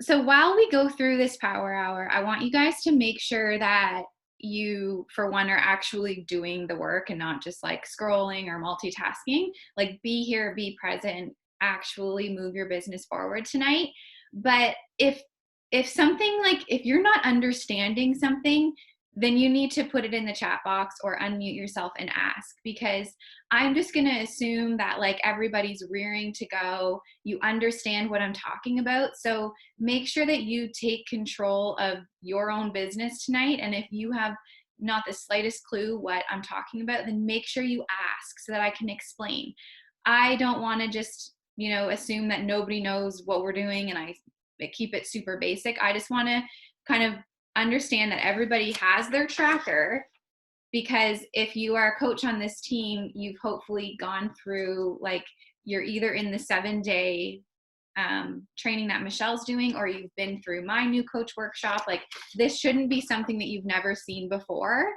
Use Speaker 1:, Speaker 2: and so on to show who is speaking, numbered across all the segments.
Speaker 1: So while we go through this power hour, I want you guys to make sure that you, for one, are actually doing the work and not just like scrolling or multitasking. Like, be here, be present, actually move your business forward tonight. But if something, like if you're not understanding something, then you need to put it in the chat box or unmute yourself and ask, because I'm just going to assume that like everybody's rearing to go. You understand what I'm talking about. So make sure that you take control of your own business tonight. And if you have not the slightest clue what I'm talking about, then make sure you ask so that I can explain. I don't want to just, assume that nobody knows what we're doing and I keep it super basic. I just want to kind of understand that everybody has their tracker, because if you are a coach on this team, you've hopefully gone through, like, you're either in the 7-day training that Michelle's doing, or you've been through my new coach workshop. Like, this shouldn't be something that you've never seen before.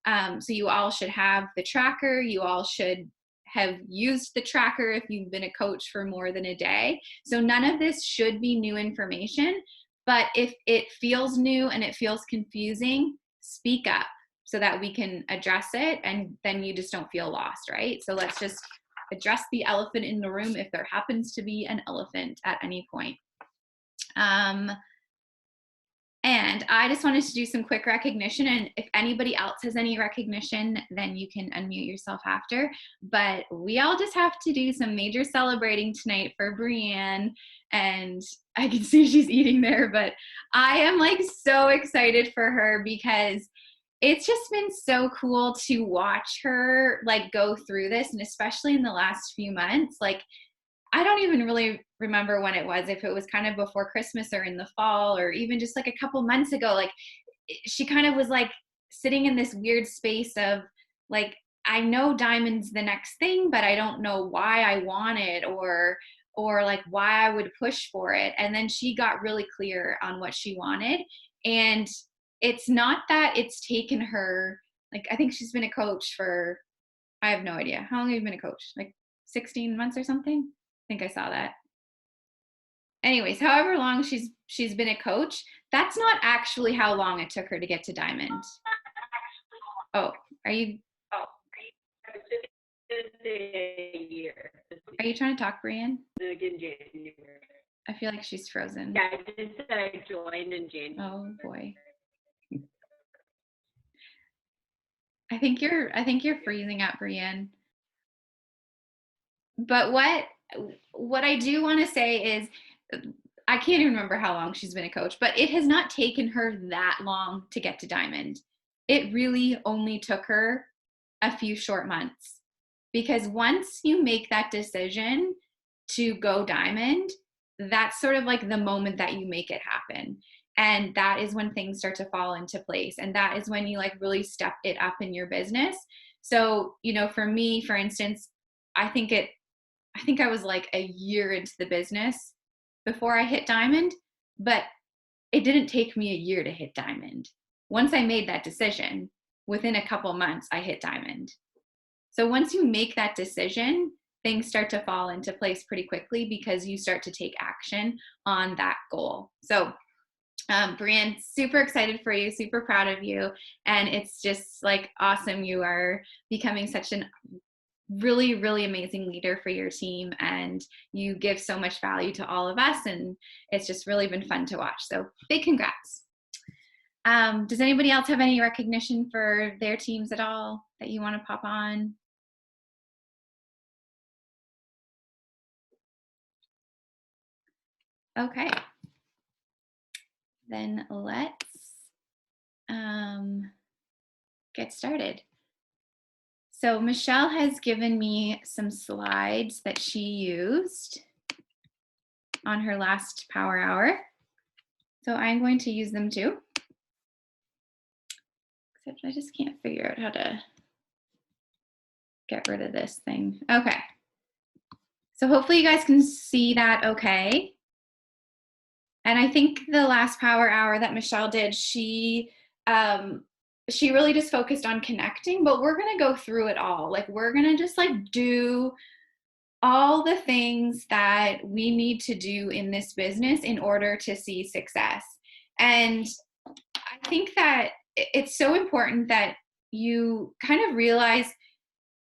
Speaker 1: So you all should have the tracker. You all should have used the tracker if you've been a coach for more than a day. So none of this should be new information. But if it feels new and it feels confusing, speak up so that we can address it, and then you just don't feel lost, right? So let's just address the elephant in the room if there happens to be an elephant at any point. And I just wanted to do some quick recognition, and if anybody else has any recognition, then you can unmute yourself after. But we all just have to do some major celebrating tonight for Brianne, and I can see she's eating there, but I am like so excited for her because it's just been so cool to watch her like go through this, and especially in the last few months. Like, I don't even really remember when it was, if it was kind of before Christmas or in the fall or even just like a couple months ago. Like, she kind of was like sitting in this weird space of like, I know diamond's the next thing, but I don't know why I want it, or like why I would push for it. And then she got really clear on what she wanted. And it's not that it's taken her, like, I think she's been a coach for, I have no idea. How long have you been a coach? Like 16 months or something? I think I saw that. Anyways, however long she's been a coach, that's not actually how long it took her to get to diamond. Oh, are you trying to talk, Brianne?
Speaker 2: Like in January.
Speaker 1: I feel like she's frozen.
Speaker 2: Yeah, I just said I joined in January.
Speaker 1: Oh boy. I think you're freezing up, Brianne. But what I do want to say is, I can't even remember how long she's been a coach, but it has not taken her that long to get to diamond. It really only took her a few short months, because once you make that decision to go diamond, that's sort of like the moment that you make it happen. And that is when things start to fall into place. And that is when you like really step it up in your business. So, for me, for instance, I think I was like a year into the business before I hit diamond, but it didn't take me a year to hit diamond. Once I made that decision, within a couple months, I hit diamond. So once you make that decision, things start to fall into place pretty quickly because you start to take action on that goal. So Brianne, super excited for you, super proud of you. And it's just like awesome. You are becoming such an really, really amazing leader for your team, and you give so much value to all of us, and it's just really been fun to watch. So big congrats. Does anybody else have any recognition for their teams at all that you want to pop on? Okay. Then let's get started. So Michelle has given me some slides that she used on her last power hour. So I'm going to use them too. Except I just can't figure out how to get rid of this thing. Okay. So hopefully you guys can see that okay. And I think the last power hour that Michelle did, she really just focused on connecting, but we're gonna go through it all. Like, we're gonna just like do all the things that we need to do in this business in order to see success. And I think that it's so important that you kind of realize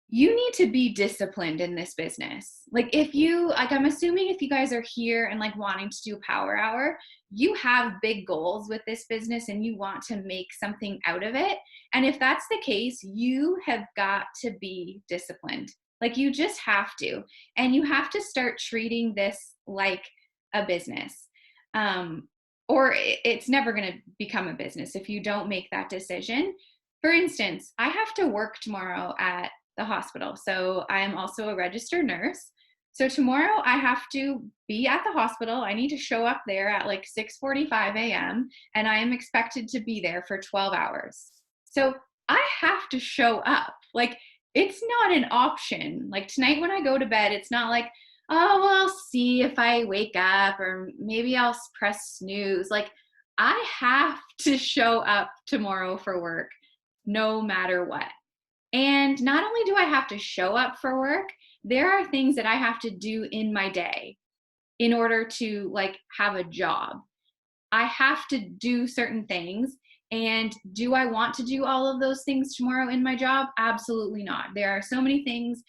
Speaker 1: you need to be disciplined in this business. Like if you, like I'm assuming if you guys are here and like wanting to do power hour, you have big goals with this business and you want to make something out of it. And if that's the case, you have got to be disciplined. Like you just have to. And you have to start treating this like a business. Or it's never going to become a business if you don't make that decision. For instance, I have to work tomorrow at the hospital. So I am also a registered nurse. So tomorrow I have to be at the hospital. I need to show up there at like 6:45 a.m. and I am expected to be there for 12 hours. So I have to show up. Like it's not an option. Like tonight when I go to bed, it's not like, oh, well, I'll see if I wake up or maybe I'll press snooze. Like I have to show up tomorrow for work no matter what. And not only do I have to show up for work, there are things that I have to do in my day in order to like have a job. I have to do certain things. And do I want to do all of those things tomorrow in my job? Absolutely not. There are so many things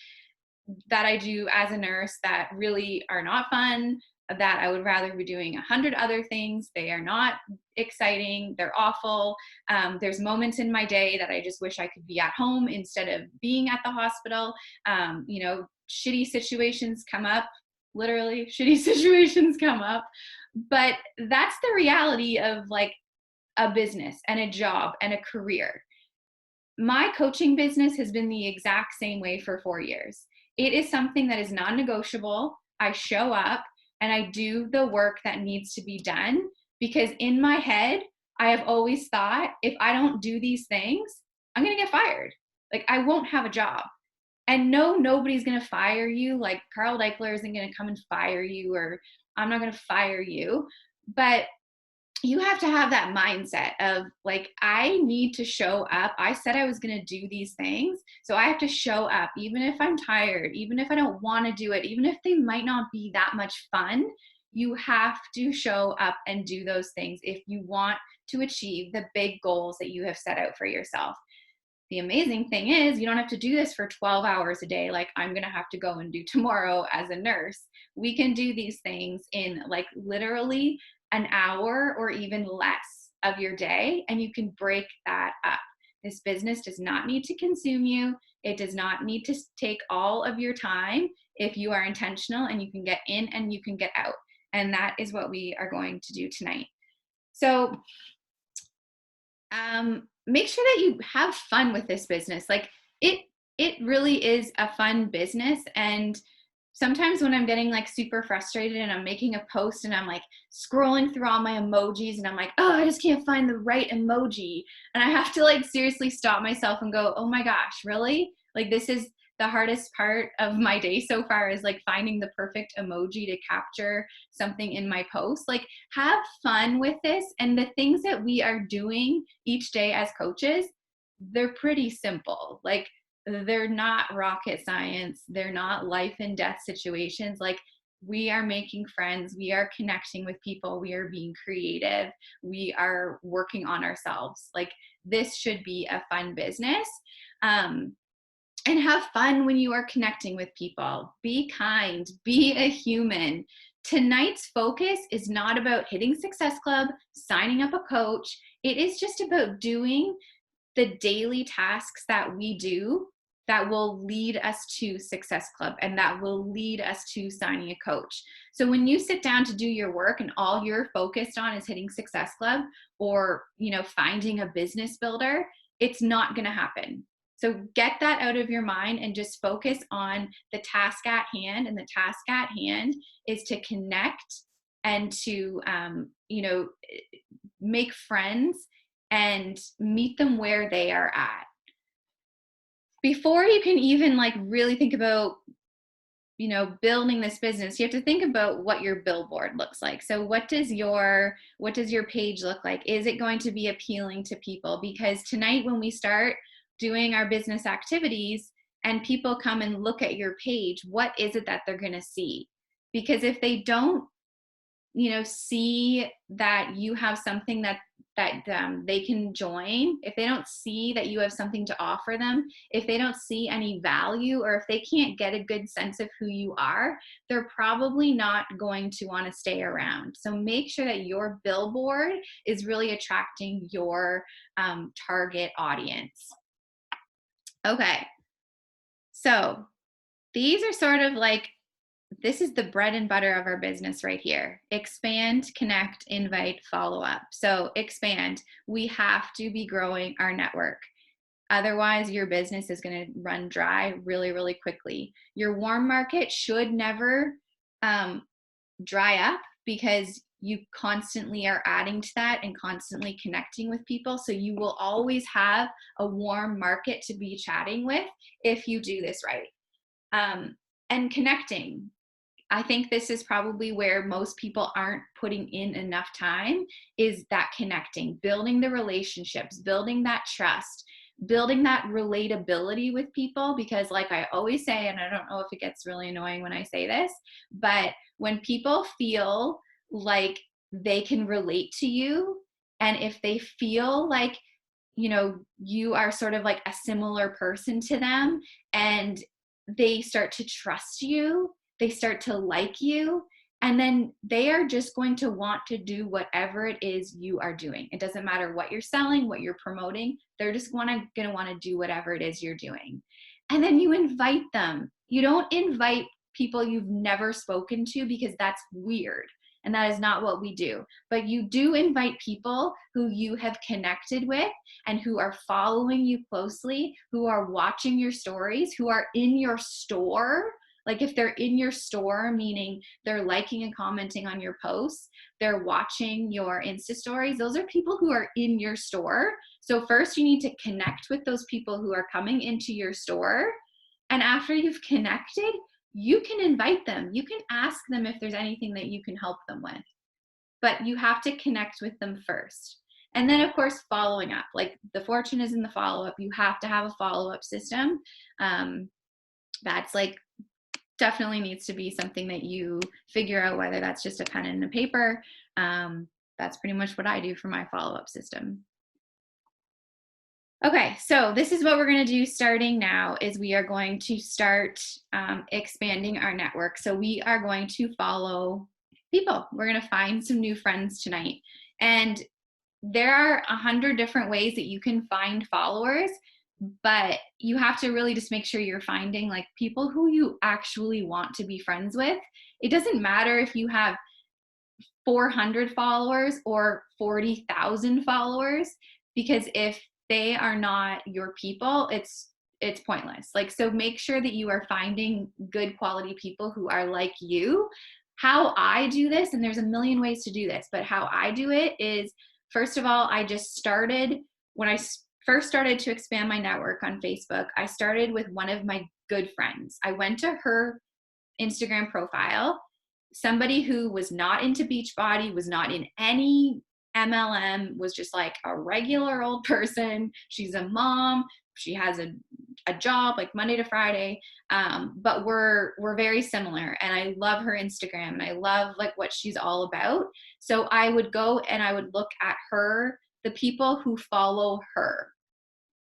Speaker 1: that I do as a nurse that really are not fun, that I would rather be doing 100 other things. They are not exciting. They're awful. There's moments in my day that I just wish I could be at home instead of being at the hospital. Shitty situations come up, literally shitty situations come up. But that's the reality of like a business and a job and a career. My coaching business has been the exact same way for 4 years. It is something that is non-negotiable. I show up and I do the work that needs to be done because in my head, I have always thought if I don't do these things, I'm going to get fired. Like I won't have a job. And no, nobody's going to fire you. Like Carl Deichler isn't going to come and fire you, or I'm not going to fire you. But you have to have that mindset of like, I need to show up. I said I was going to do these things. So I have to show up, even if I'm tired, even if I don't want to do it, even if they might not be that much fun. You have to show up and do those things if you want to achieve the big goals that you have set out for yourself. The amazing thing is you don't have to do this for 12 hours a day like I'm going to have to go and do tomorrow as a nurse. We can do these things in like literally an hour or even less of your day, and you can break that up. This business does not need to consume you. It does not need to take all of your time if you are intentional, and you can get in and you can get out. And that is what we are going to do tonight. So make sure that you have fun with this business. Like it really is a fun business. And sometimes when I'm getting like super frustrated and I'm making a post and I'm like scrolling through all my emojis and I'm like, oh, I just can't find the right emoji. And I have to like seriously stop myself and go, oh my gosh, really? Like this is the hardest part of my day so far, is like finding the perfect emoji to capture something in my post. Like have fun with this. And the things that we are doing each day as coaches, they're pretty simple. Like they're not rocket science. They're not life and death situations. Like we are making friends. We are connecting with people. We are being creative. We are working on ourselves. Like this should be a fun business. And have fun when you are connecting with people. Be kind, be a human. Tonight's focus is not about hitting Success Club, signing up a coach. It is just about doing the daily tasks that we do that will lead us to Success Club and that will lead us to signing a coach. So when you sit down to do your work and all you're focused on is hitting Success Club or, finding a business builder, it's not going to happen. So get that out of your mind and just focus on the task at hand. And the task at hand is to connect and to, make friends and meet them where they are at. Before you can even like really think about, building this business, you have to think about what your billboard looks like. So what does your page look like? Is it going to be appealing to people? Because tonight when we start doing our business activities, and people come and look at your page, what is it that they're going to see? Because if they don't, see that you have something that they can join, if they don't see that you have something to offer them, if they don't see any value, or if they can't get a good sense of who you are, they're probably not going to want to stay around. So make sure that your billboard is really attracting your target audience. Okay, so these are sort of like, this is the bread and butter of our business right here. Expand, connect, invite, follow up. So expand, we have to be growing our network. Otherwise, your business is going to run dry really, really quickly. Your warm market should never dry up, because you constantly are adding to that and constantly connecting with people. So you will always have a warm market to be chatting with if you do this right. And connecting. I think this is probably where most people aren't putting in enough time, is that connecting, building the relationships, building that trust, building that relatability with people. Because like I always say, and I don't know if it gets really annoying when I say this, but when people feel like they can relate to you, and if they feel like, you are sort of like a similar person to them, and they start to trust you, they start to like you, and then they are just going to want to do whatever it is you are doing. It doesn't matter what you're selling, what you're promoting, they're just going to want to do whatever it is you're doing. And then you invite them. You don't invite people you've never spoken to, because that's weird. And that is not what we do. But you do invite people who you have connected with and who are following you closely, who are watching your stories, who are in your store. Like if they're in your store, meaning they're liking and commenting on your posts, they're watching your Insta stories, those are people who are in your store. So first you need to connect with those people who are coming into your store. And after you've connected, you can invite them. You can ask them if there's anything that you can help them with. But you have to connect with them first. And then, of course, following up. Like the fortune is in the follow-up. You have to have a follow-up system. That's like definitely needs to be something that you figure out, whether that's just a pen and a paper. That's pretty much what I do for my follow-up system. Okay, so this is what we're going to do starting now, is we are going to start expanding our network. So we are going to follow people. We're going to find some new friends tonight. And there are 100 different ways that you can find followers, but you have to really just make sure you're finding like people who you actually want to be friends with. It doesn't matter if you have 400 followers or 40,000 followers, because if they are not your people, it's pointless. Like, so make sure that you are finding good quality people who are like you. How I do this, and there's a million ways to do this, but how I do it is, first of all, I just started, when I first started to expand my network on Facebook, I started with one of my good friends. I went to her Instagram profile, somebody who was not into Beachbody, was not in any MLM, was just like a regular old person. She's a mom. She has a job like Monday to Friday. But we're very similar, and I love her Instagram, and I love like what she's all about. So I would go and I would look at her, the people who follow her.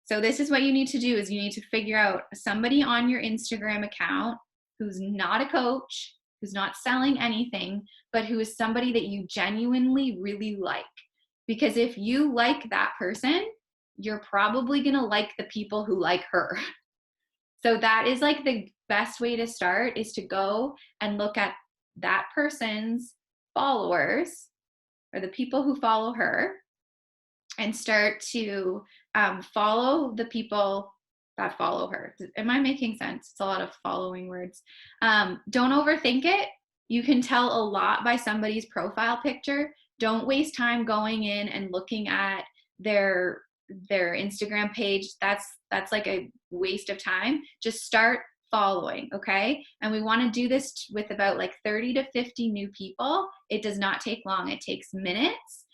Speaker 1: So this is what you need to do, is you need to figure out somebody on your Instagram account who's not a coach, who's not selling anything, but who is somebody that you genuinely really like. Because if you like that person, you're probably going to like the people who like her. So that is like the best way to start, is to go and look at that person's followers, or the people who follow her, and start to follow the people that follow her. Am I making sense? It's a lot of following words. Don't overthink it. You can tell a lot by somebody's profile picture. Don't waste time going in and looking at their Instagram page. That's like a waste of time. Just start following, okay? And we want to do this with about like 30 to 50 new people. It does not take long. It takes minutes.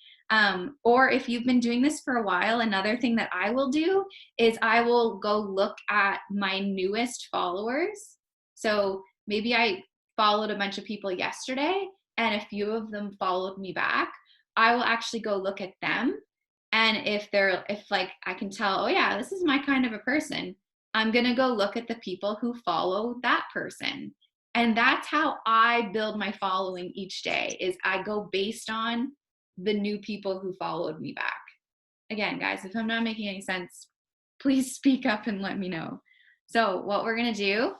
Speaker 1: Or if you've been doing this for a while, another thing that I will do is I will go look at my newest followers. So maybe I followed a bunch of people yesterday and a few of them followed me back. I will actually go look at them. And if like I can tell, oh yeah, this is my kind of a person, I'm going to go look at the people who follow that person. And that's how I build my following each day is I go based on the new people who followed me back. Again, guys, if I'm not making any sense, please speak up and let me know. So what we're going to do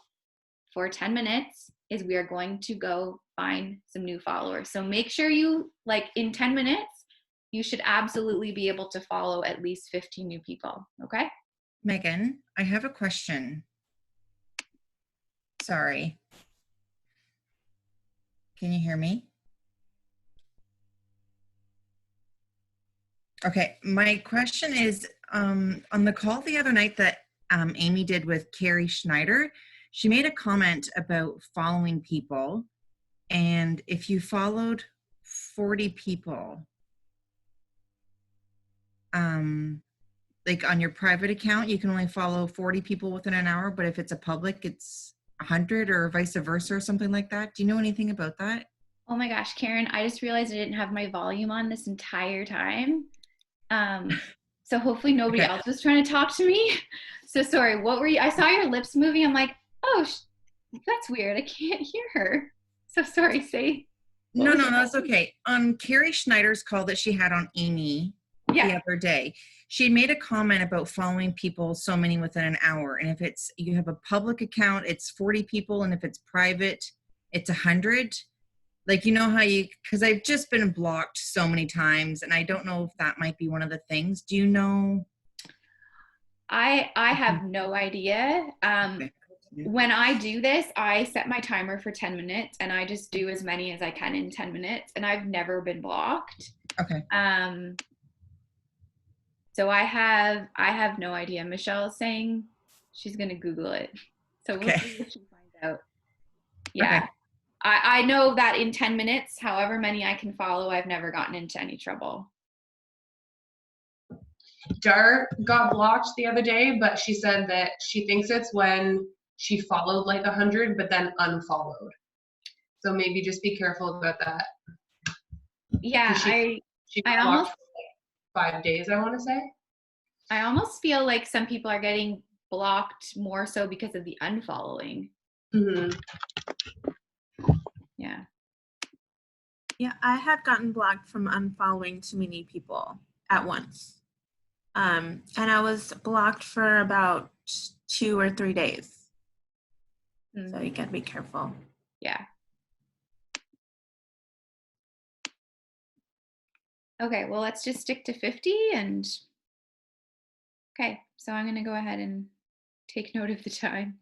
Speaker 1: for 10 minutes is we are going to go find some new followers. So make sure you, like in 10 minutes, you should absolutely be able to follow at least 15 new people. Okay?
Speaker 3: Megan, I have a question. Sorry. Can you hear me? Okay, my question is, on the call the other night that Amy did with Carrie Schneider, she made a comment about following people. And if you followed 40 people, like on your private account, you can only follow 40 people within an hour, but if it's a public, it's 100 or vice versa or something like that. Do you know anything about that?
Speaker 1: Oh my gosh, Karen, I just realized I didn't have my volume on this entire time. So hopefully nobody else was trying to talk to me. So sorry, what were you? I saw your lips moving. I'm like, oh, that's weird. I can't hear her. So sorry, say.
Speaker 3: No, that's okay. On Carrie Schneider's call that she had on Amy the other day, she made a comment about following people so many within an hour. And if it's, you have a public account, it's 40 people. And if it's private, it's 100. Like, you know how you, because I've just been blocked so many times and I don't know if that might be one of the things. Do you know?
Speaker 1: I have no idea. When I do this, I set my timer for 10 minutes and I just do as many as I can in 10 minutes and I've never been blocked.
Speaker 3: Okay.
Speaker 1: So I have no idea. Michelle's saying she's going to Google it. So we'll see what she finds out. Yeah. Okay. I know that in 10 minutes, however many I can follow, I've never gotten into any trouble.
Speaker 4: Dar got blocked the other day, but she said that she thinks it's when she followed like 100, but then unfollowed. So maybe just be careful about that.
Speaker 1: Yeah,
Speaker 4: she got blocked for like 5 days, I want to say.
Speaker 1: I almost feel like some people are getting blocked more so because of the unfollowing.
Speaker 4: Mm-hmm.
Speaker 1: Yeah.
Speaker 5: Yeah, I had gotten blocked from unfollowing too many people at once. And I was blocked for about 2 or 3 days. Mm-hmm. So you gotta be careful.
Speaker 1: Yeah. Okay, well, let's just stick to 50 and okay, so I'm gonna go ahead and take note of the time.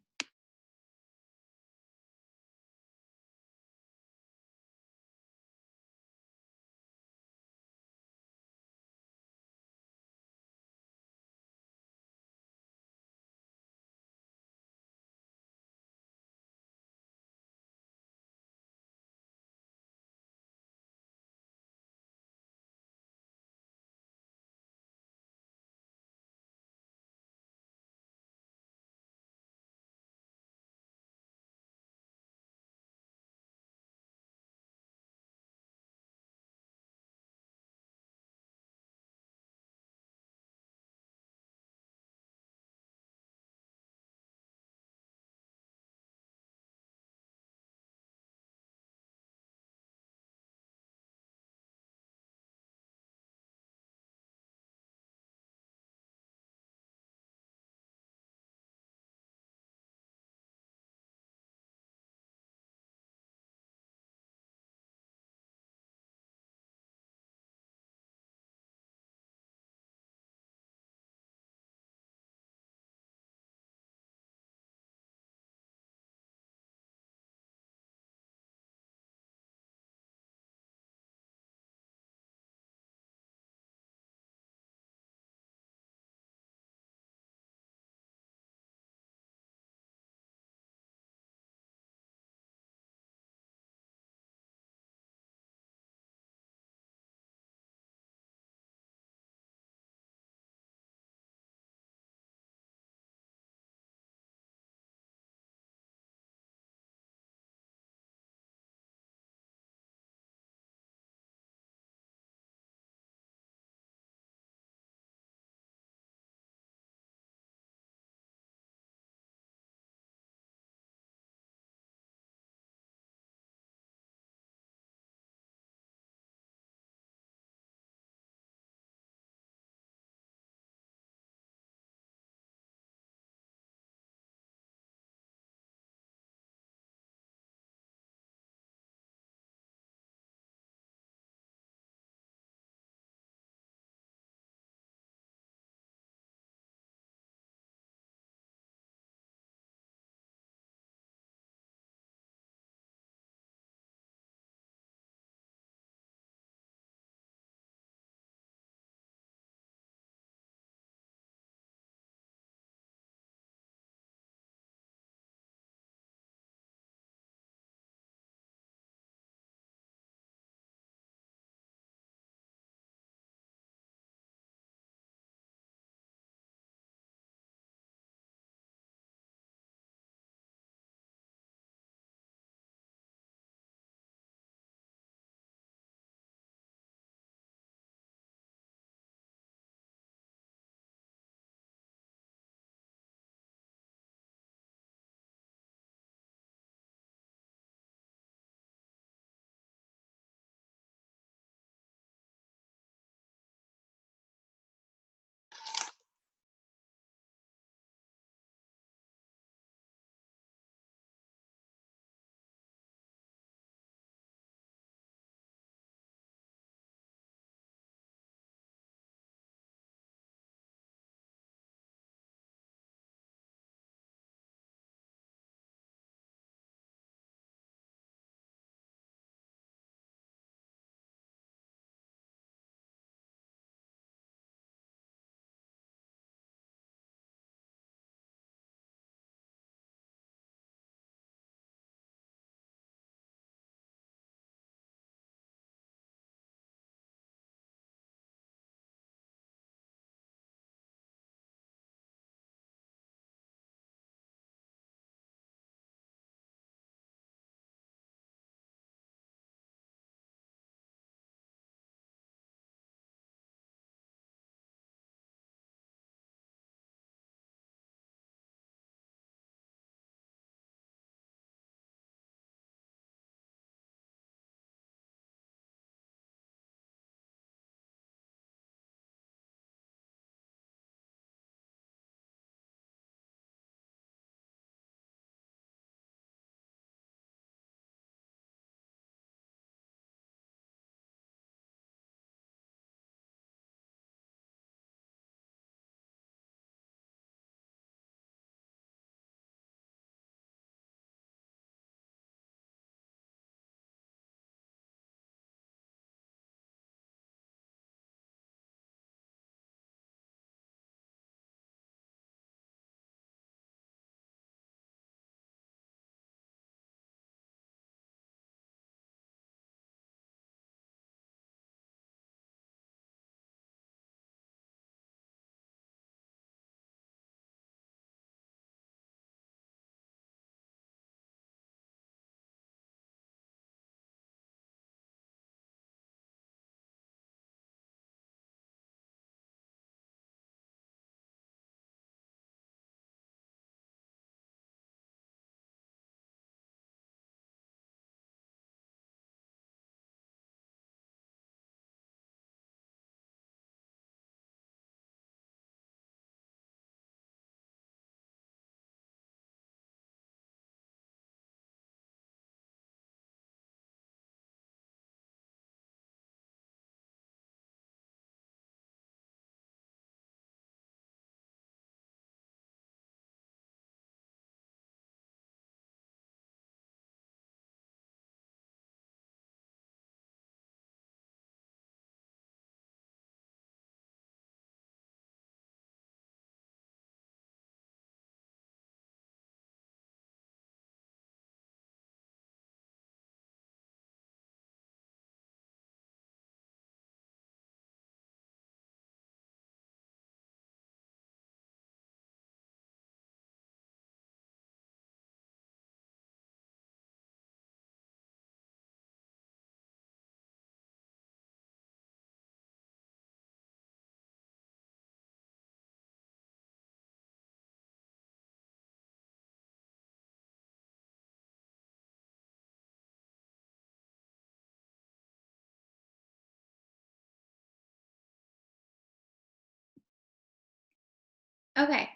Speaker 1: Okay.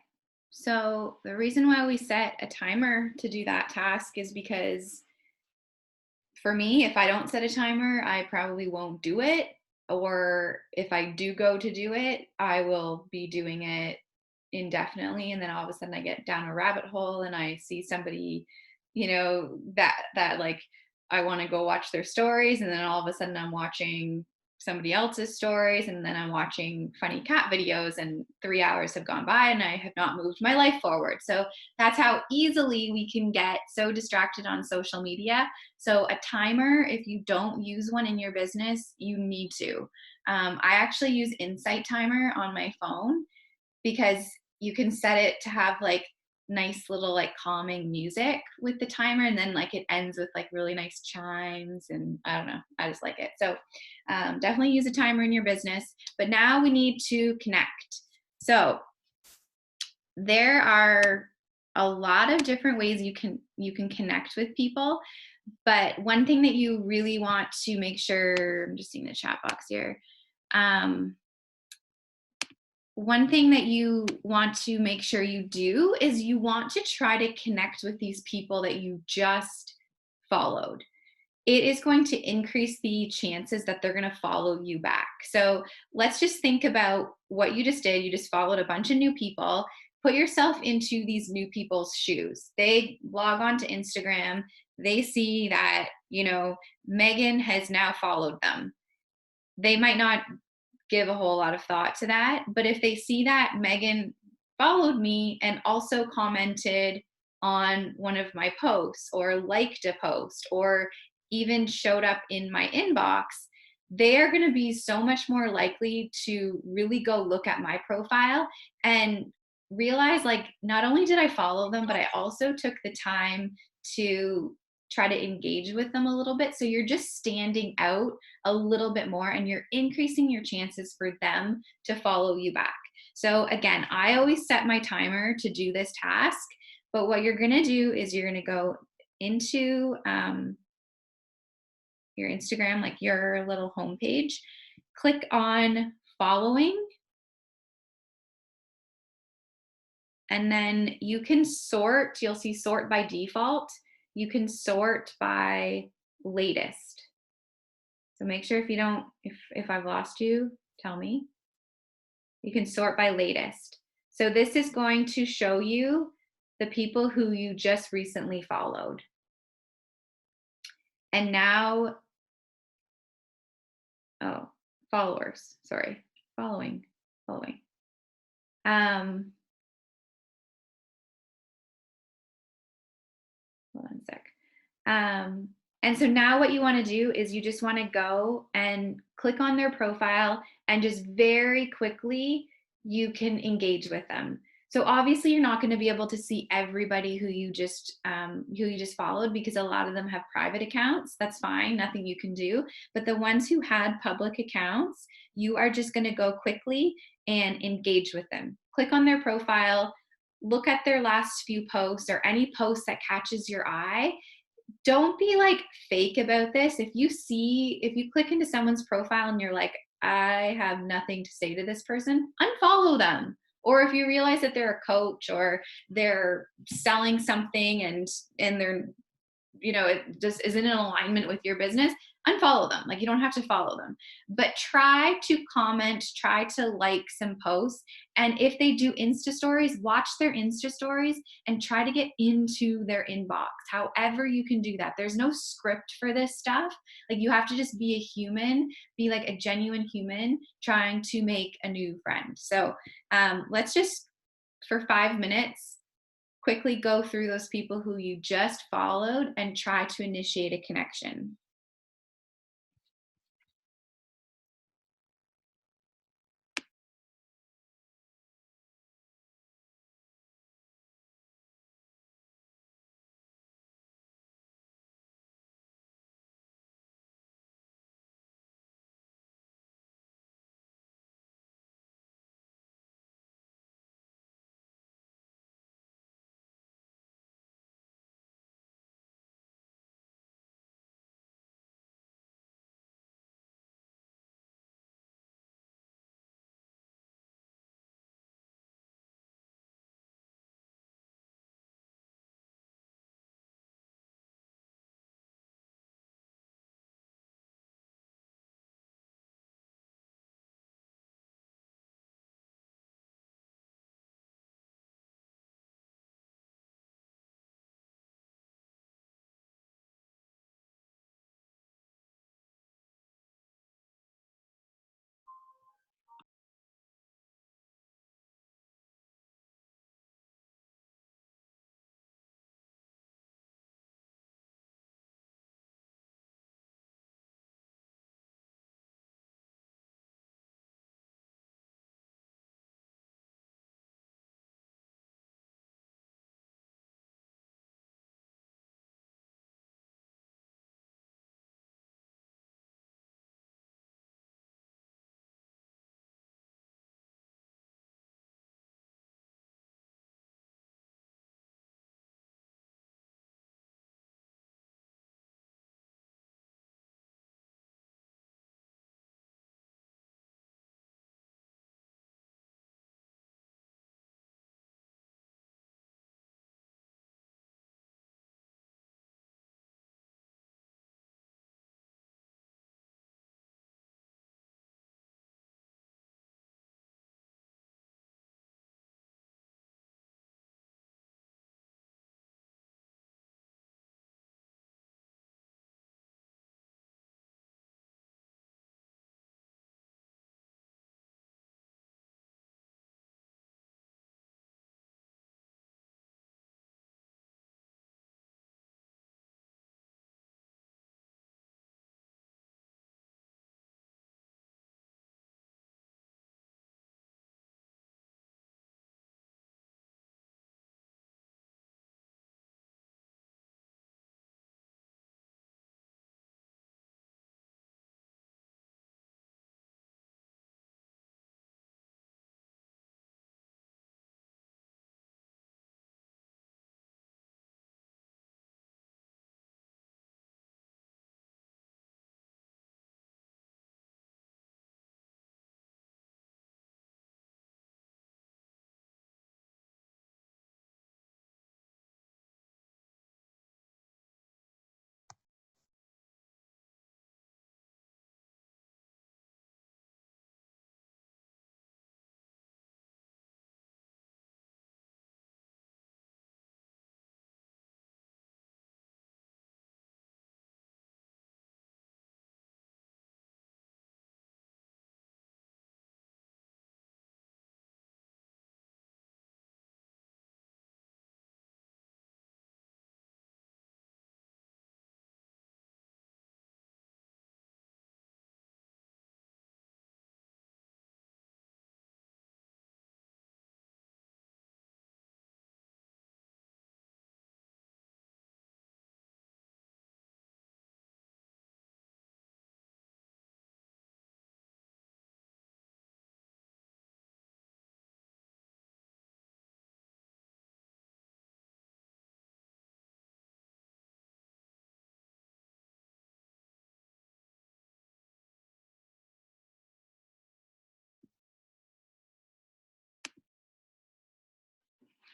Speaker 1: So the reason why we set a timer to do that task is because for me, if I don't set a timer, I probably won't do it. Or if I do go to do it, I will be doing it indefinitely. And then all of a sudden I get down a rabbit hole and I see somebody, that like I want to go watch their stories. And then all of a sudden I'm watching somebody else's stories and then I'm watching funny cat videos and 3 hours have gone by and I have not moved my life forward. So that's how easily we can get so distracted on social media. So a timer, if you don't use one in your business, you need to. I actually use Insight Timer on my phone because you can set it to have like nice little like calming music with the timer and then like it ends with like really nice chimes and I don't know, I just like it. So definitely use a timer in your business. But now we need to connect. So there are a lot of different ways you can connect with people. But one thing that you really want to make sure, I'm just seeing the chat box here. One thing that you want to make sure you do is you want to try to connect with these people that you just followed. It is going to increase the chances that they're going to follow you back. So let's just think about what you just did. You just followed a bunch of new people. Put yourself into these new people's shoes. They log on to Instagram. They see that, Megan has now followed them. They might not give a whole lot of thought to that. But if they see that Megan followed me and also commented on one of my posts or liked a post or even showed up in my inbox, they're going to be so much more likely to really go look at my profile and realize like not only did I follow them, but I also took the time to try to engage with them a little bit. So you're just standing out a little bit more and you're increasing your chances for them to follow you back. So again, I always set my timer to do this task, but what you're going to do is you're going to go into your Instagram, like your little homepage, click on following, and then you can sort. You'll see sort by default. You can sort by latest. So make sure if I've lost you, tell me. You can sort by latest. So this is going to show you the people who you just recently followed. And now, followers, sorry, following. Hold on a sec. And so now what you want to do is you just want to go and click on their profile and just very quickly you can engage with them. So obviously you're not going to be able to see everybody who you just followed because a lot of them have private accounts. That's fine, nothing you can do. But the ones who had public accounts, you are just going to go quickly and engage with them. Click on their profile, look at their last few posts or any post that catches your eye. Don't be like fake about this. If you click into someone's profile and you're like, I have nothing to say to this person, unfollow them. Or if you realize that they're a coach or they're selling something and they're, it just isn't in alignment with your business, unfollow them. Like you don't have to follow them, but try to comment, try to like some posts. And if they do Insta stories, watch their Insta stories and try to get into their inbox. However you can do that. There's no script for this stuff. Like you have to just be a human, be like a genuine human trying to make a new friend. So let's just, for 5 minutes, quickly go through those people who you just followed and try to initiate a connection.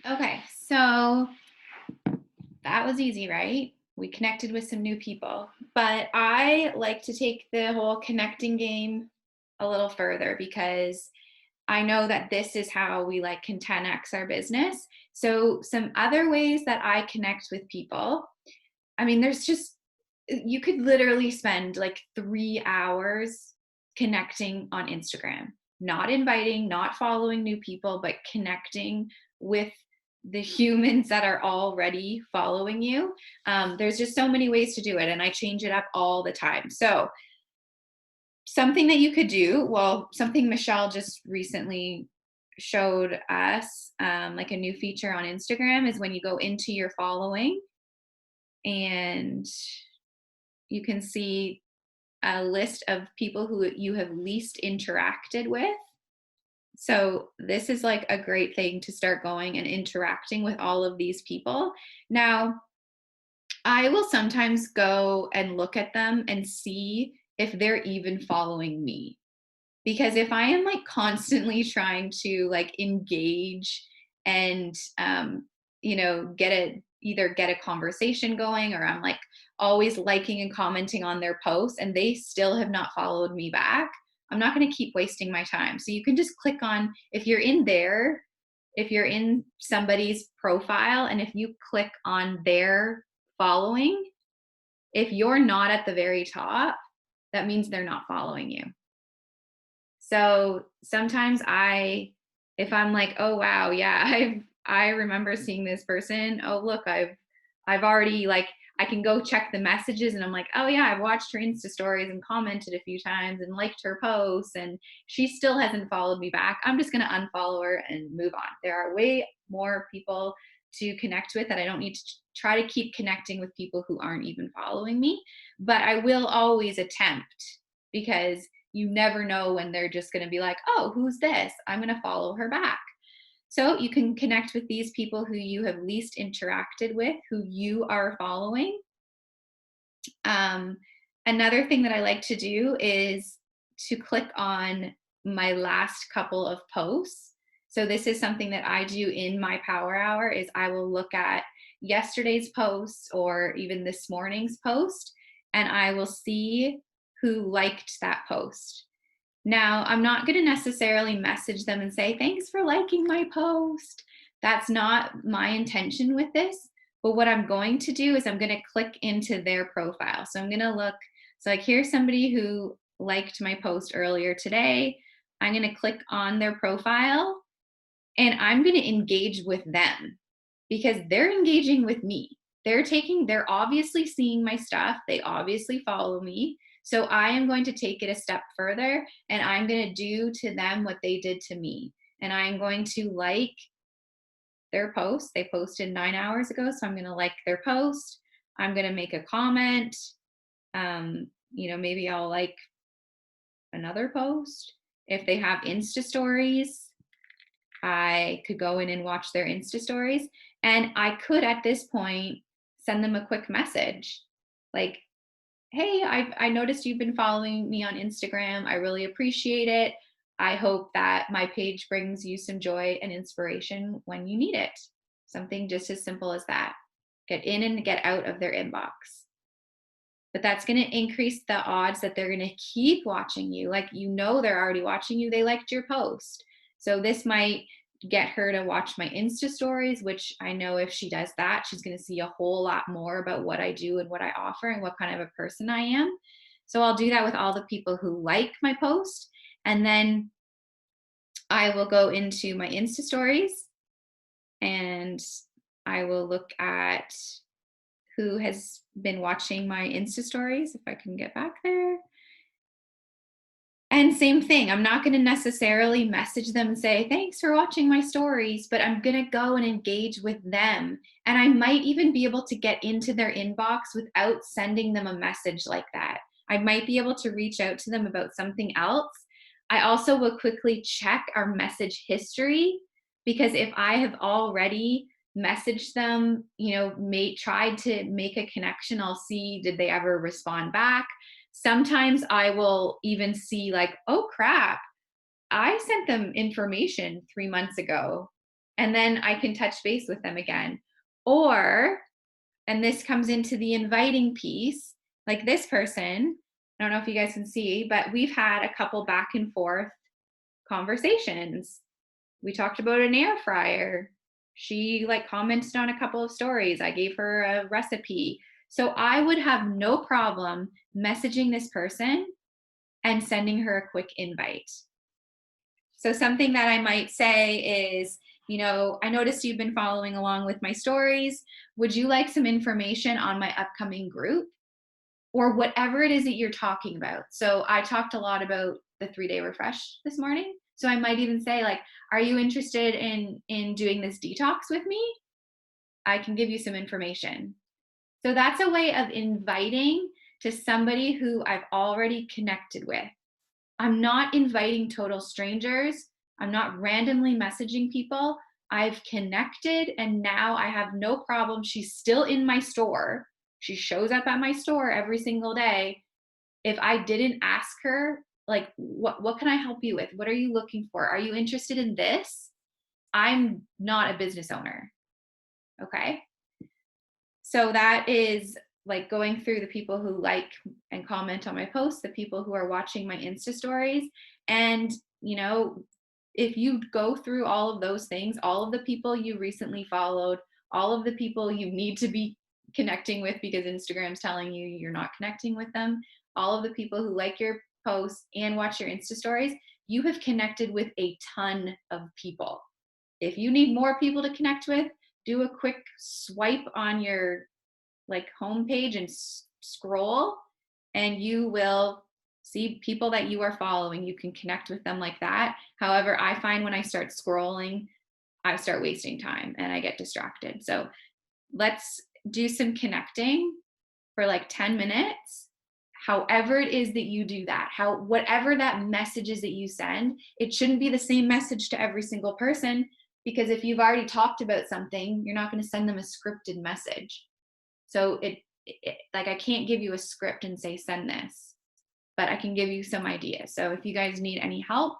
Speaker 1: Okay, so that was easy, right? We connected with some new people. But I like to take the whole connecting game a little further because I know that this is how we like can 10x our business. So some other ways that I connect with people, I mean, there's just, you could literally spend like 3 hours connecting on Instagram, not inviting, not following new people, but connecting with the humans that are already following you. There's just so many ways to do it, and I change it up all the time. So, something that you could do, well, something Michelle just recently showed us, like a new feature on Instagram, is when you go into your following and you can see a list of people who you have least interacted with. So this is like a great thing to start going and interacting with all of these people. Now, I will sometimes go and look at them and see if they're even following me. Because if I am like constantly trying to like engage and get a either get a conversation going, or I'm like always liking and commenting on their posts and they still have not followed me back, I'm not going to keep wasting my time. So you can just click on, if you're in there, if you're in somebody's profile and if you click on their following, if you're not at the very top, that means they're not following you. So sometimes if I'm like, oh wow, yeah, I remember seeing this person. Oh look, I've already like, I can go check the messages and I'm like, oh yeah, I've watched her Insta stories and commented a few times and liked her posts and she still hasn't followed me back. I'm just gonna unfollow her and move on. There are way more people to connect with that I don't need to try to keep connecting with people who aren't even following me. But I will always attempt, because you never know when they're just going to be like, oh, who's this? I'm going to follow her back. So you can connect with these people who you have least interacted with, who you are following. Another thing that I like to do is to click on my last couple of posts. So this is something that I do in my power hour, is I will look at yesterday's post or even this morning's post, and I will see who liked that post. Now, I'm not going to necessarily message them and say, thanks for liking my post. That's not my intention with this. But what I'm going to do is I'm going to click into their profile. So I'm going to look. So, like, here's somebody who liked my post earlier today. I'm going to click on their profile and I'm going to engage with them because they're engaging with me. They're obviously seeing my stuff. They obviously follow me. So I am going to take it a step further and I'm going to do to them what they did to me. And I'm going to like their post. They posted 9 hours ago. So I'm going to like their post. I'm going to make a comment. Maybe I'll like another post. If they have Insta stories, I could go in and watch their Insta stories. And I could, at this point, send them a quick message like, hey, I noticed you've been following me on Instagram. I really appreciate it. I hope that my page brings you some joy and inspiration when you need it. Something just as simple as that. Get in and get out of their inbox. But that's going to increase the odds that they're going to keep watching you. Like, they're already watching you. They liked your post. So this might get her to watch my Insta stories, which I know if she does that, she's going to see a whole lot more about what I do and what I offer and what kind of a person I am. So I'll do that with all the people who like my post. And then I will go into my Insta stories and I will look at who has been watching my Insta stories, if I can get back there. And same thing, I'm not going to necessarily message them and say, thanks for watching my stories, but I'm going to go and engage with them. And I might even be able to get into their inbox without sending them a message like that. I might be able to reach out to them about something else. I also will quickly check our message history, because if I have already messaged them, tried to make a connection, I'll see, did they ever respond back? Sometimes I will even see like, oh crap, I sent them information 3 months ago and then I can touch base with them again. Or, and this comes into the inviting piece, like this person, I don't know if you guys can see, but we've had a couple back and forth conversations. We talked about an air fryer. She like commented on a couple of stories. I gave her a recipe. So I would have no problem messaging this person and sending her a quick invite. So something that I might say is, you know, I noticed you've been following along with my stories. Would you like some information on my upcoming group? Or whatever it is that you're talking about. So I talked a lot about the 3-day refresh this morning. So I might even say like, are you interested in doing this detox with me? I can give you some information. So that's a way of inviting to somebody who I've already connected with. I'm not inviting total strangers. I'm not randomly messaging people. I've connected and now I have no problem. She's still in my store. She shows up at my store every single day. If I didn't ask her, like, what can I help you with? What are you looking for? Are you interested in this? I'm not a business owner. Okay. So that is like going through the people who like and comment on my posts, the people who are watching my Insta stories. And, you know, if you go through all of those things, all of the people you recently followed, all of the people you need to be connecting with because Instagram's telling you you're not connecting with them, all of the people who like your posts and watch your Insta stories, you have connected with a ton of people. If you need more people to connect with, do a quick swipe on your like homepage and scroll, and you will see people that you are following. You can connect with them like that. However, I find when I start scrolling, I start wasting time and I get distracted. So let's do some connecting for like 10 minutes. However it is that you do that, whatever that message is that you send, it shouldn't be the same message to every single person, because if you've already talked about something, you're not going to send them a scripted message. So like I can't give you a script and say send this, but I can give you some ideas. So if you guys need any help,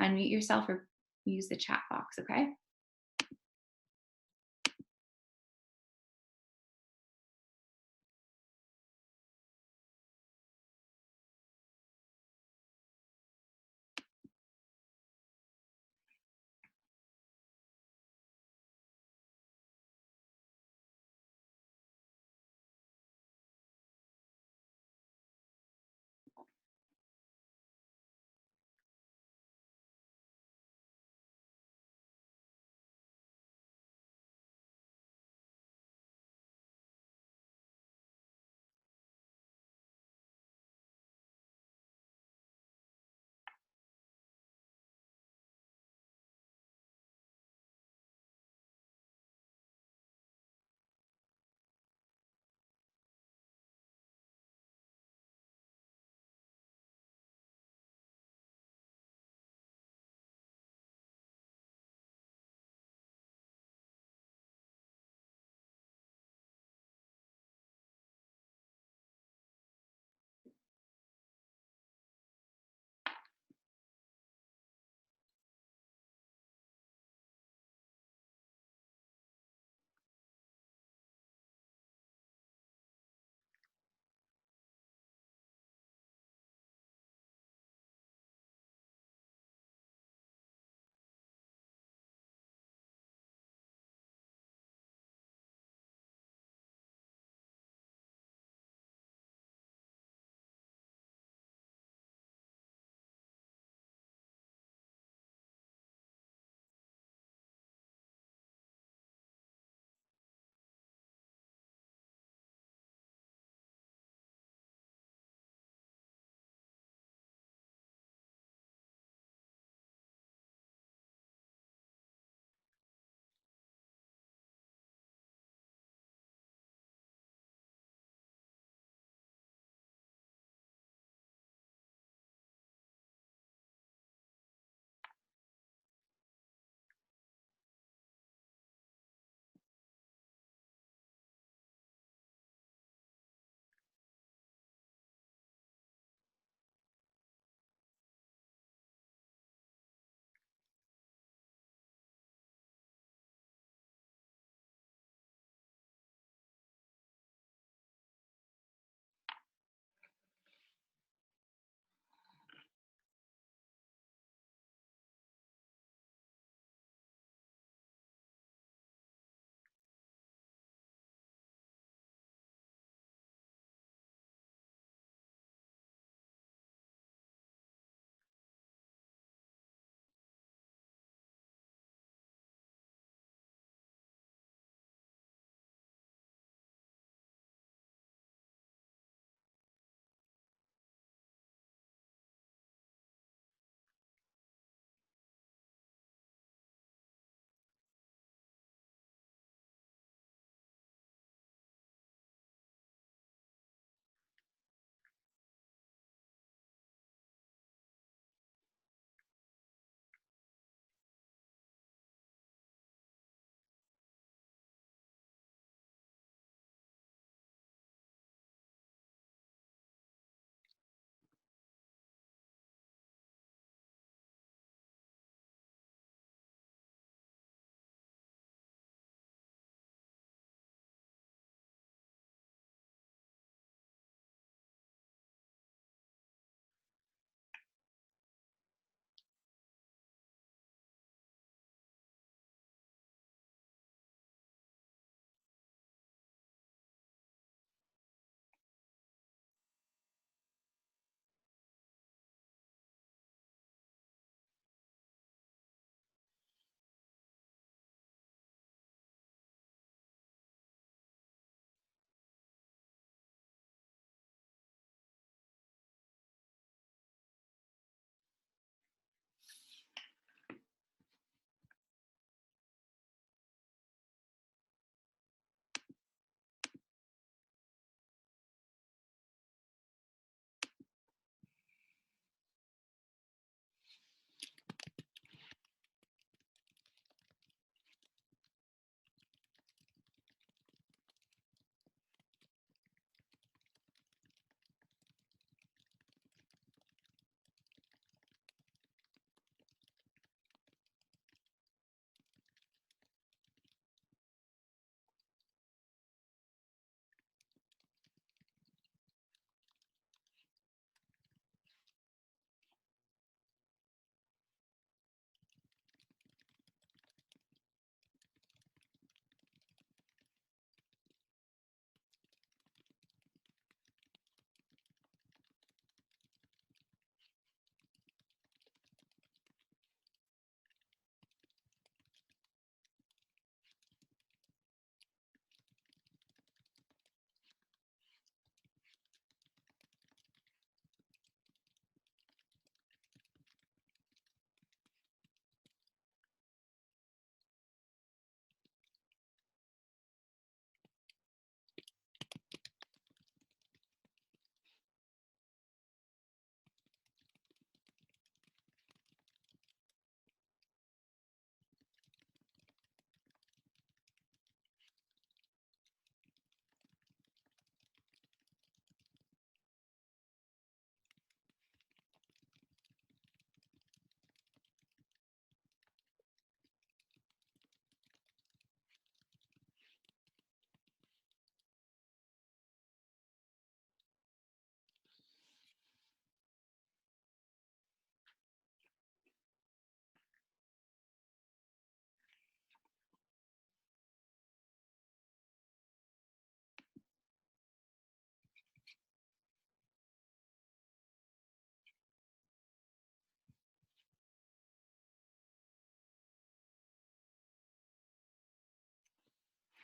Speaker 1: unmute yourself or use the chat box, okay?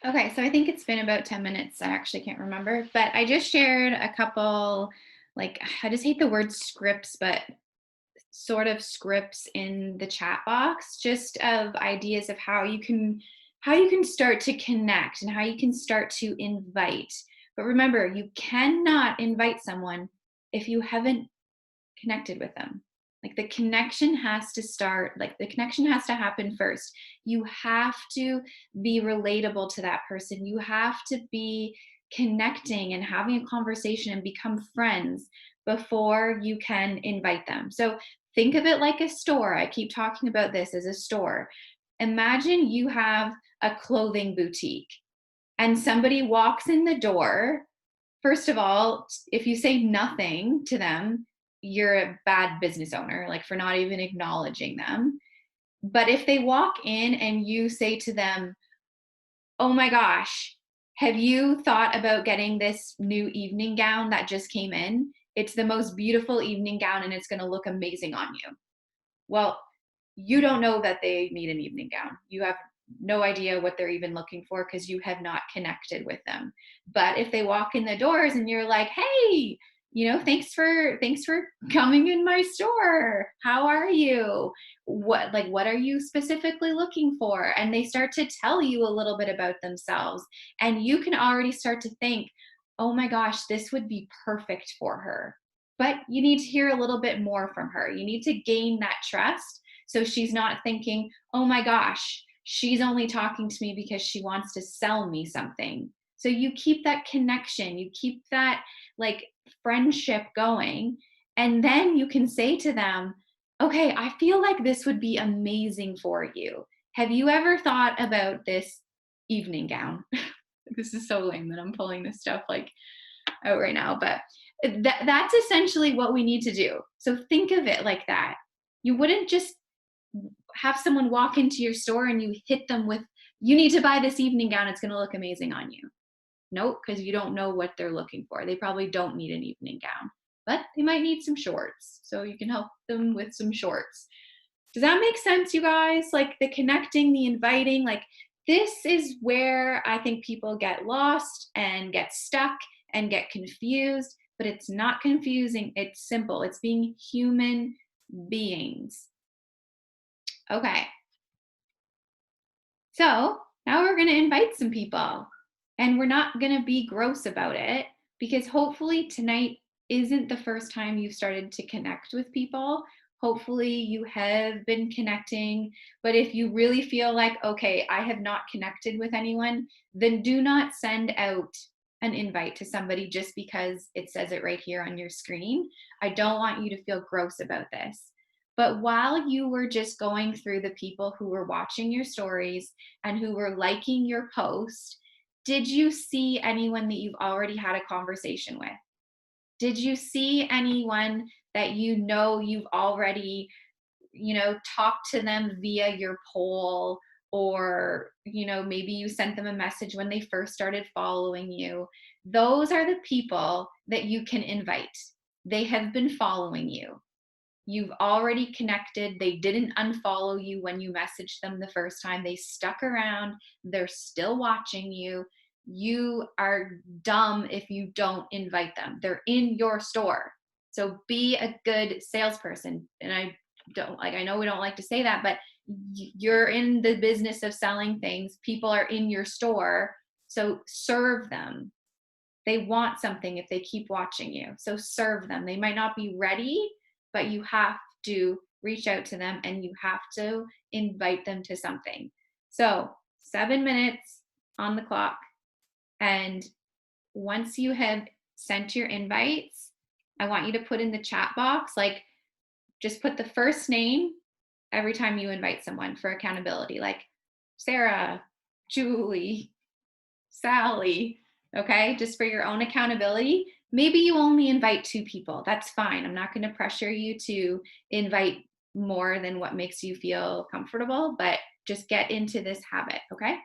Speaker 1: Okay, so I think it's been about 10 minutes. I actually can't remember, but I just shared a couple, like, I just hate the word scripts, but sort of scripts in the chat box, just of ideas of how you can start to connect and how you can start to invite. But remember, you cannot invite someone if you haven't connected with them. Like, the connection has to start, like the connection has to happen first. You have to be relatable to that person. You have to be connecting and having a conversation and become friends before you can invite them. So think of it like a store. I keep talking about this as a store. Imagine you have a clothing boutique and somebody walks in the door. First of all, if you say nothing to them, you're a bad business owner, like, for not even acknowledging them. But if they walk in and you say to them, "Oh my gosh, have you thought about getting this new evening gown that just came in? It's the most beautiful evening gown and it's going to look amazing on you." Well, you don't know that they need an evening gown. You have no idea what they're even looking for because you have not connected with them. But if they walk in the doors and you're like, "Hey, thanks for coming in my store. How are you? What are you specifically looking for?" And they start to tell you a little bit about themselves, and you can already start to think, "Oh my gosh, this would be perfect for her." But you need to hear a little bit more from her. You need to gain that trust so she's not thinking, "Oh my gosh, she's only talking to me because she wants to sell me something." So you keep that connection, you keep that, like, friendship going, and then you can say to them, "Okay, I feel like this would be amazing for you. Have you ever thought about this evening gown?" This is so lame that I'm pulling this stuff, like, out right now, but that's essentially what we need to do. So think of it like that. You wouldn't just have someone walk into your store and you hit them with, "You need to buy this evening gown, it's going to look amazing on you." Nope, because you don't know what they're looking for. They probably don't need an evening gown, but they might need some shorts. So you can help them with some shorts. Does that make sense, you guys? Like, the connecting, the inviting, like, this is where I think people get lost and get stuck and get confused, but it's not confusing. It's simple. It's being human beings. Okay. So now we're going to invite some people, and we're not going to be gross about it, because hopefully tonight isn't the first time you've started to connect with people. Hopefully you have been connecting, but if you really feel like, "Okay, I have not connected with anyone," then do not send out an invite to somebody just because it says it right here on your screen. I don't want you to feel gross about this. But while you were just going through the people who were watching your stories and who were liking your post, did you see anyone that you've already had a conversation with? Did you see anyone that you've already, talked to them via your poll, or, maybe you sent them a message when they first started following you? Those are the people that you can invite. They have been following you. You've already connected. They didn't unfollow you when you messaged them the first time. They stuck around. They're still watching you. You are dumb if you don't invite them. They're in your store. So be a good salesperson. And I know we don't like to say that, but you're in the business of selling things. People are in your store. So serve them. They want something if they keep watching you. So serve them. They might not be ready, but you have to reach out to them and you have to invite them to something. So 7 minutes on the clock. And once you have sent your invites, I want you to put in the chat box, like, just put the first name every time you invite someone for accountability, like Sarah, Julie, Sally. Okay, just for your own accountability. Maybe you only invite 2 people. That's fine. I'm not going to pressure you to invite more than what makes you feel comfortable, but just get into this habit. Okay.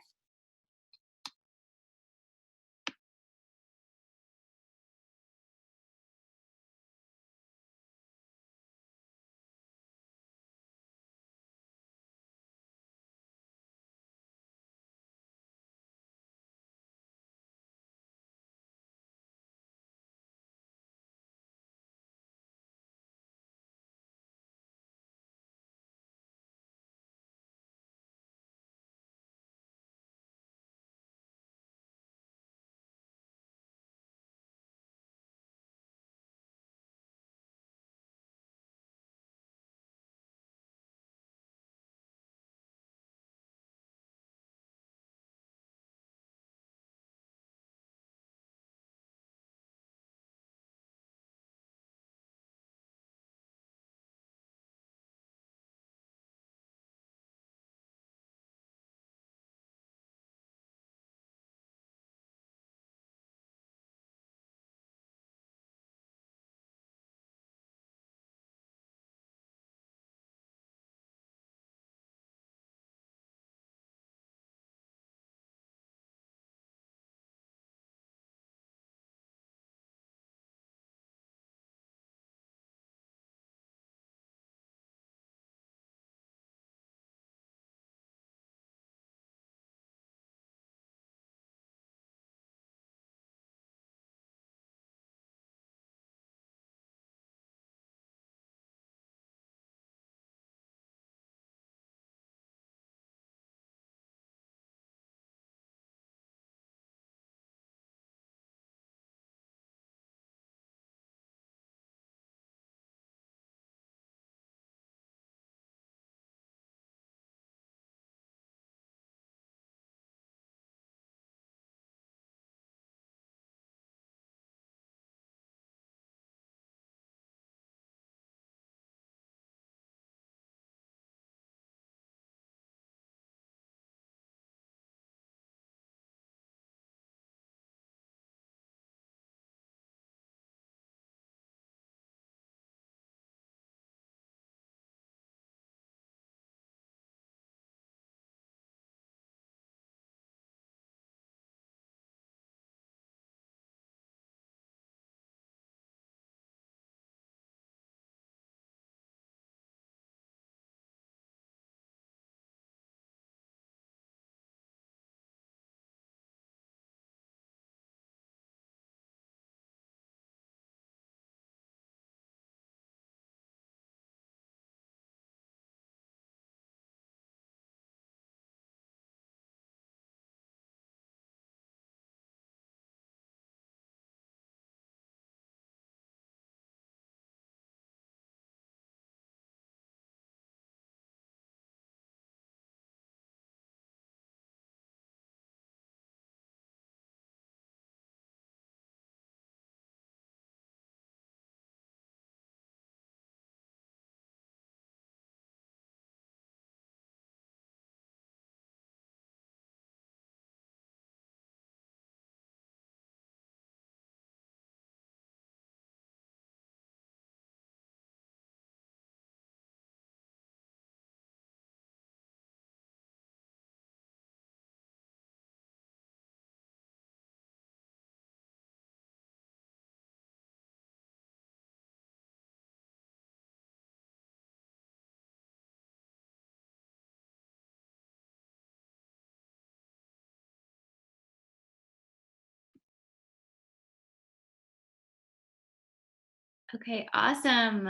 Speaker 1: Okay, awesome.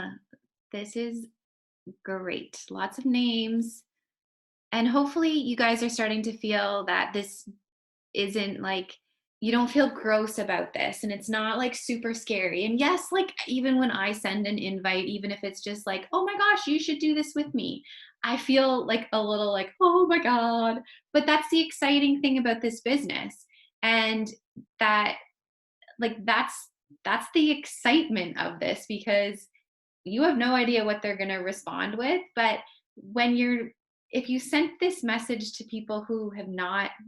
Speaker 1: This is great. Lots of names. And hopefully you guys are starting to feel that this isn't like, you don't feel gross about this and it's not like super scary. And yes, like even when I send an invite, even if it's just like, oh my gosh, you should do this with me, I feel like a little like, oh my God. But that's the exciting thing about this business. And that like that's the excitement of this, because you have no idea what they're going to respond with. But when you're if you sent this message to people who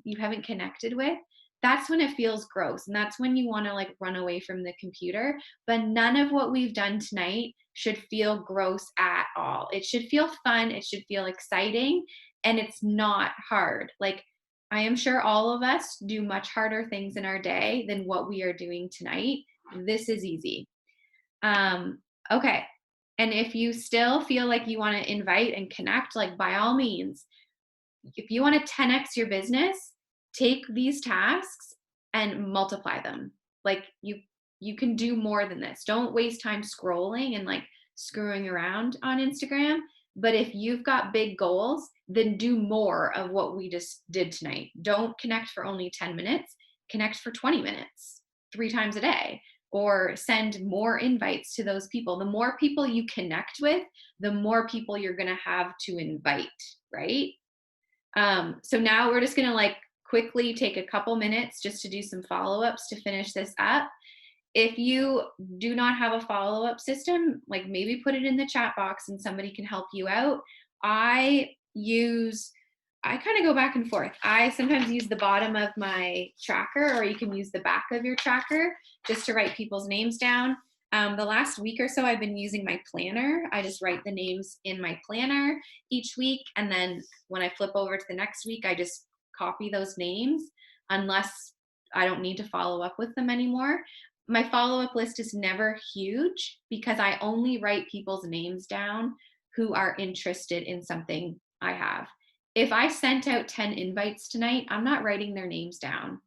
Speaker 1: you haven't connected with, that's when it feels gross, and that's when you want to like run away from the computer. But none of what we've done tonight should feel gross at all. It should feel fun, it should feel exciting, and it's not hard. Like, I am sure all of us do much harder things in our day than what we are doing tonight. This is easy. Okay. And if you still feel like you want to invite and connect, like by all means, if you want to 10x your business, take these tasks and multiply them. Like you can do more than this. Don't waste time scrolling and like screwing around on Instagram. But if you've got big goals, then do more of what we just did tonight. Don't connect for only 10 minutes, connect for 20 minutes, 3 times a day, or send more invites to those people. The more people you connect with, the more people you're going to have to invite, right? So now we're just going to like quickly take a couple minutes just to do some follow-ups to finish this up. If you do not have a follow-up system, like maybe put it in the chat box and somebody can help you out. I kind of go back and forth. I sometimes use the bottom of my tracker, or you can use the back of your tracker just to write people's names down. The last week or so, I've been using my planner. I just write the names in my planner each week. And then when I flip over to the next week, I just copy those names unless I don't need to follow up with them anymore. My follow-up list is never huge because I only write people's names down who are interested in something I have. If I sent out 10 invites tonight, I'm not writing their names down.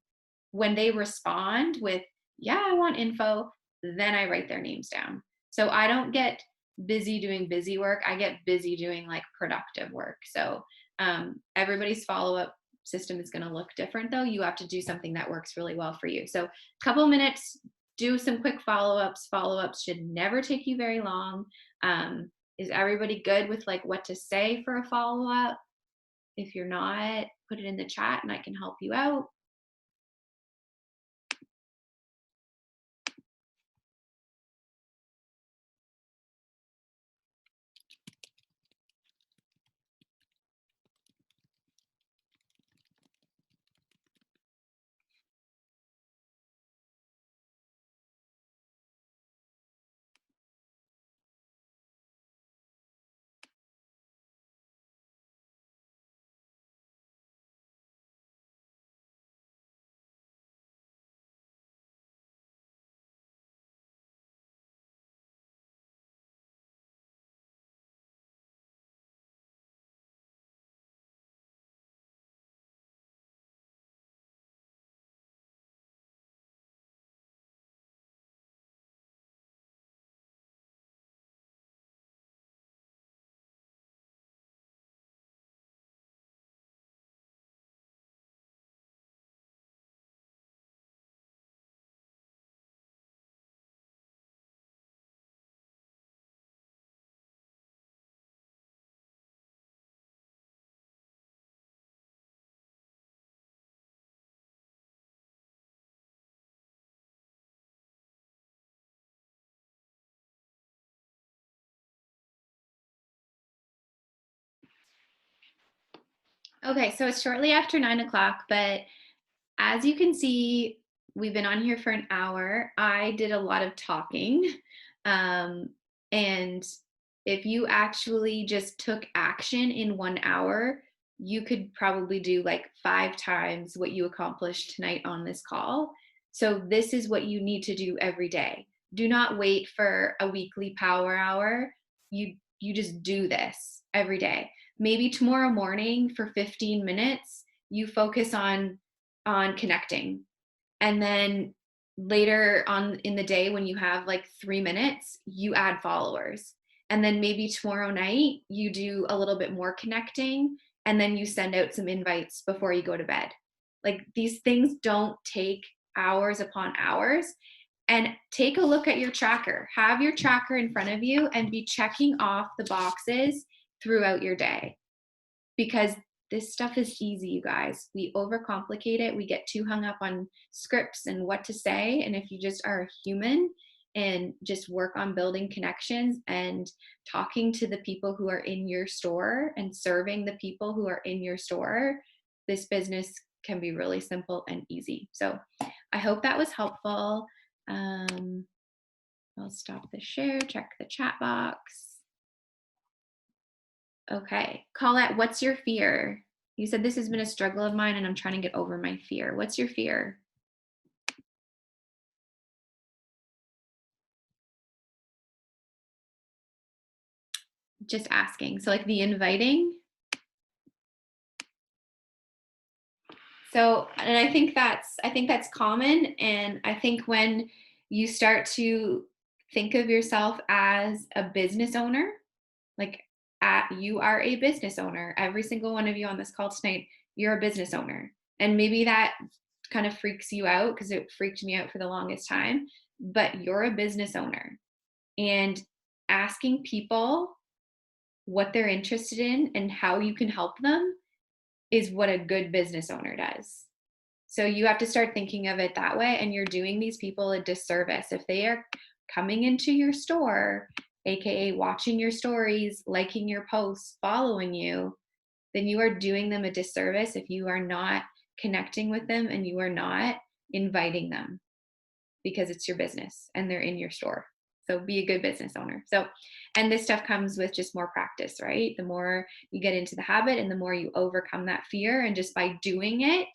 Speaker 1: When they respond with, yeah, I want info, then I write their names down. So I don't get busy doing busy work. I get busy doing like productive work. So everybody's follow-up system is going to look different though. You have to do something that works really well for you. So a couple minutes, do some quick follow-ups. Follow-ups should never take you very long. Is everybody good with like what to say for a follow-up? If you're not, put it in the chat and I can help you out. Okay, so it's shortly after 9 o'clock, but as you can see, we've been on here for an hour. I did a lot of talking. And if you actually just took action in 1 hour, you could probably do like 5 times what you accomplished tonight on this call. So this is what you need to do every day. Do not wait for a weekly power hour. You just do this every day. Maybe tomorrow morning for 15 minutes, you focus on connecting. And then later on in the day when you have like 3 minutes, you add followers. And then maybe tomorrow night, you do a little bit more connecting, and then you send out some invites before you go to bed. Like these things don't take hours upon hours. And take a look at your tracker. Have your tracker in front of you and be checking off the boxes throughout your day. Because this stuff is easy, you guys. We overcomplicate it. We get too hung up on scripts and what to say. And if you just are a human and just work on building connections and talking to the people who are in your store and serving the people who are in your store, this business can be really simple and easy. So I hope that was helpful. I'll stop the share, check the chat box. Okay, Colette, what's your fear? You said this has been a struggle of mine and I'm trying to get over my fear. What's your fear? Just asking. So like the inviting. So, and I think that's common. And I think when you start to think of yourself as a business owner, like you are a business owner. Every single one of you on this call tonight, you're a business owner. And maybe that kind of freaks you out because it freaked me out for the longest time, but you're a business owner. And asking people what they're interested in and how you can help them is what a good business owner does. So you have to start thinking of it that way, and you're doing these people a disservice. If they are coming into your store, AKA watching your stories, liking your posts, following you, then you are doing them a disservice if you are not connecting with them and you are not inviting them, because it's your business and they're in your store. So be a good business owner. So, and this stuff comes with just more practice, right? The more you get into the habit and the more you overcome that fear, and just by doing it,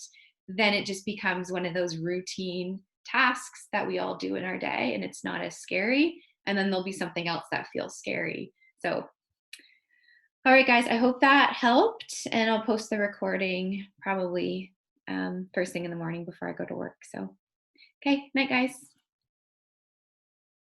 Speaker 1: then it just becomes one of those routine tasks that we all do in our day, and it's not as scary. And then there'll be something else that feels scary. So, all right, guys, I hope that helped, and I'll post the recording probably first thing in the morning before I go to work. So, okay, night, guys.